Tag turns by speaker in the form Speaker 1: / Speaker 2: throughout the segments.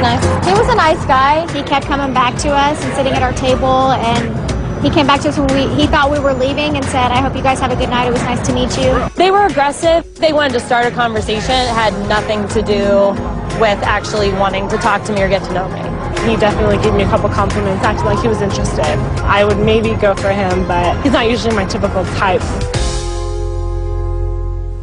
Speaker 1: nice. He was a nice guy. He kept coming back to us and sitting at our table, and he came back to us when he thought we were leaving and said, I hope you guys have a good night. It was nice to meet you.
Speaker 2: They were aggressive. They wanted to start a conversation. It had nothing to do with actually wanting to talk to me or get to know me.
Speaker 3: He definitely gave me a couple compliments, acted like he was interested. I would maybe go for him, but he's not usually my typical type.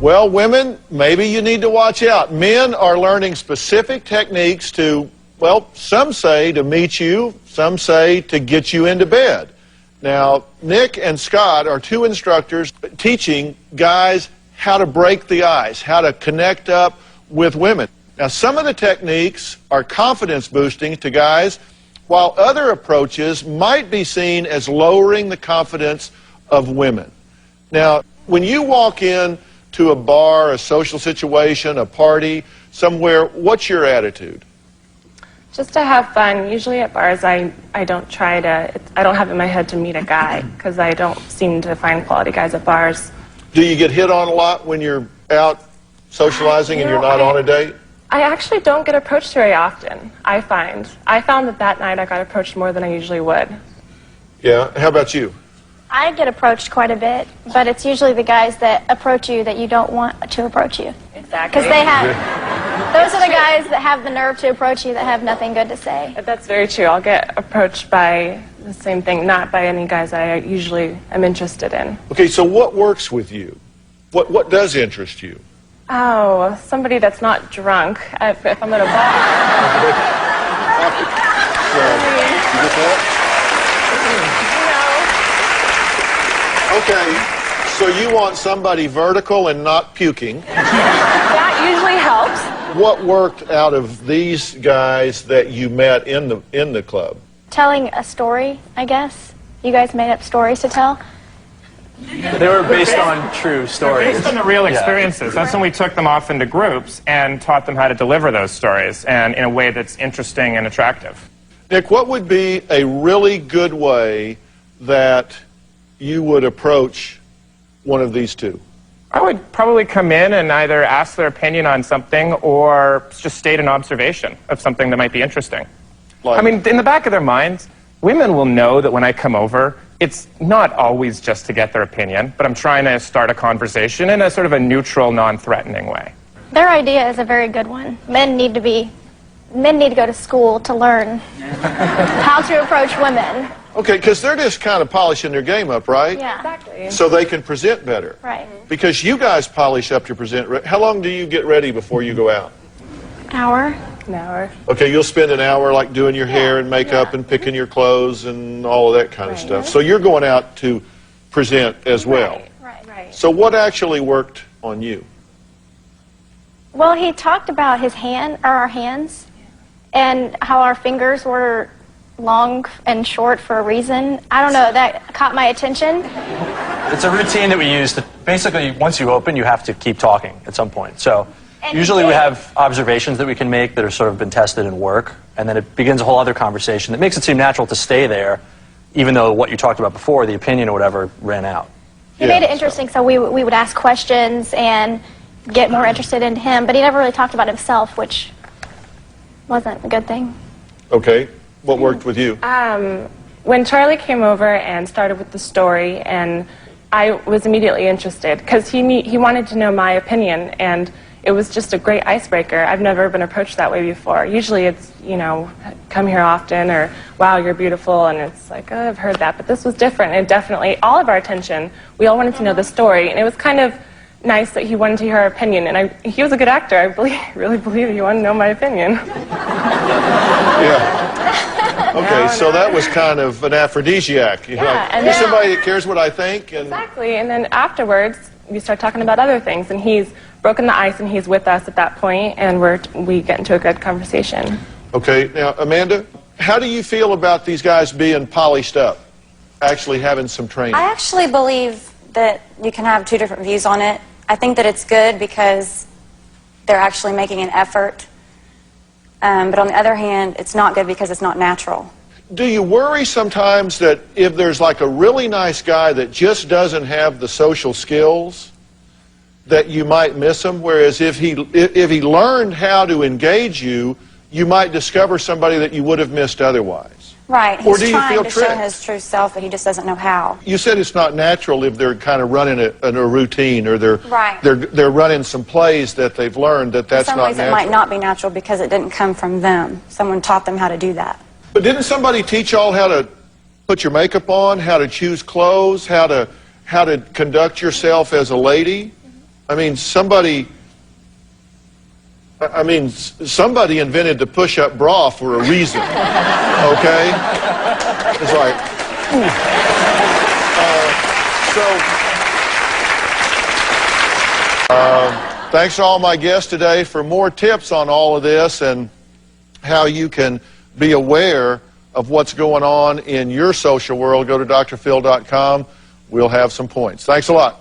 Speaker 4: Well, women, maybe you need to watch out. Men are learning specific techniques to, well, some say to meet you, some say to get you into bed. Now, Nick and Scott are two instructors teaching guys how to break the ice, how to connect up with women. Now, some of the techniques are confidence boosting to guys, while other approaches might be seen as lowering the confidence of women. Now, when you walk in to a bar, a social situation, a party, somewhere, what's your attitude?
Speaker 3: Just to have fun. Usually at bars, I don't have it in my head to meet a guy, because I don't seem to find quality guys at bars.
Speaker 4: Do you get hit on a lot when you're out socializing and you're not on a date?
Speaker 3: I actually don't get approached very often, I find. I found that night I got approached more than I usually would.
Speaker 4: Yeah, how about you?
Speaker 1: I get approached quite a bit, but it's usually the guys that approach you that you don't want to approach you.
Speaker 3: Exactly.
Speaker 1: Because those are the guys that have the nerve to approach you that have nothing good to say.
Speaker 3: That's very true. I'll get approached by the same thing, not by any guys I usually am interested in.
Speaker 4: Okay, so what works with you? What does interest you?
Speaker 3: Oh, somebody that's not drunk if I'm at a bar.
Speaker 4: You get that? Okay, so you want somebody vertical and not puking.
Speaker 3: That usually helps.
Speaker 4: What worked out of these guys that you met in the club?
Speaker 1: Telling a story, I guess. You guys made up stories to tell.
Speaker 5: They were based on true stories.
Speaker 6: Based on the real experiences. That's when we took them off into groups and taught them how to deliver those stories, and in a way that's interesting and attractive.
Speaker 4: Nick, what would be a really good way that you would approach one of these two?
Speaker 6: I would probably come in and either ask their opinion on something or just state an observation of something that might be interesting. I mean, in the back of their minds, women will know that when I come over, it's not always just to get their opinion, but I'm trying to start a conversation in a sort of a neutral, non-threatening way.
Speaker 1: Their idea is a very good one. Men need to go to school to learn how to approach women.
Speaker 4: Okay, because they're just kind of polishing their game up, right?
Speaker 1: Yeah.
Speaker 3: Exactly.
Speaker 4: So they can present better.
Speaker 1: Right.
Speaker 4: Because you guys polish up to present. How long do you get ready before you go out?
Speaker 1: Hour.
Speaker 3: An hour.
Speaker 4: Okay, you'll spend an hour like doing your hair and makeup and picking your clothes and all of that kind of stuff. So you're going out to present as well.
Speaker 1: Right.
Speaker 4: So what actually worked on you?
Speaker 1: Well, he talked about his our hands, and how our fingers were long and short for a reason. I don't know, that caught my attention.
Speaker 5: It's a routine that we use to basically, once you open, you have to keep talking at some point. So usually we have observations that we can make that are sort of been tested in work, and then it begins a whole other conversation that makes it seem natural to stay there, even though what you talked about before, the opinion or whatever, ran out.
Speaker 1: He made it interesting, so we would ask questions and get more interested in him, but he never really talked about himself, which wasn't a good thing.
Speaker 4: Okay. What worked with you?
Speaker 3: When Charlie came over and started with the story, and I was immediately interested, because he wanted to know my opinion, and it was just a great icebreaker. I've never been approached that way before. Usually it's, you know, come here often, or wow, you're beautiful, and it's like, oh, I've heard that. But this was different, and definitely all of our attention, we all wanted to know the story, and it was kind of nice that he wanted to hear our opinion, and he was a good actor. I really believe he wanted to know my opinion.
Speaker 4: Yeah. Okay, so that was kind of an aphrodisiac. You're like,
Speaker 3: and
Speaker 4: here's somebody that cares what I think. And
Speaker 3: exactly, and then afterwards, we start talking about other things, and he's broken the ice, and he's with us at that point, and we get into a good conversation.
Speaker 4: Okay, now, Amanda, how do you feel about these guys being polished up, actually having some training?
Speaker 7: I actually believe that you can have two different views on it. I think that it's good because they're actually making an effort. But on the other hand, it's not good because it's not natural.
Speaker 4: Do you worry sometimes that if there's like a really nice guy that just doesn't have the social skills, that you might miss him? Whereas if he learned how to engage you, you might discover somebody that you would have missed otherwise.
Speaker 7: Right.
Speaker 4: Or
Speaker 7: He's
Speaker 4: do you
Speaker 7: trying
Speaker 4: feel
Speaker 7: to show
Speaker 4: tricked?
Speaker 7: his true self, but he just doesn't know how.
Speaker 4: You said it's not natural if they're kind of running a routine, or
Speaker 7: Right.
Speaker 4: they're running some plays that they've learned that's
Speaker 7: In some
Speaker 4: not
Speaker 7: ways,
Speaker 4: natural.
Speaker 7: it might not be natural because it didn't come from them. Someone taught them how to do that.
Speaker 4: But didn't somebody teach y'all how to put your makeup on, how to choose clothes, how to conduct yourself as a lady? I mean, somebody invented the push-up bra for a reason. Okay? It's like, thanks to all my guests today. For more tips on all of this and how you can be aware of what's going on in your social world, go to drphil.com. We'll have some points. Thanks a lot.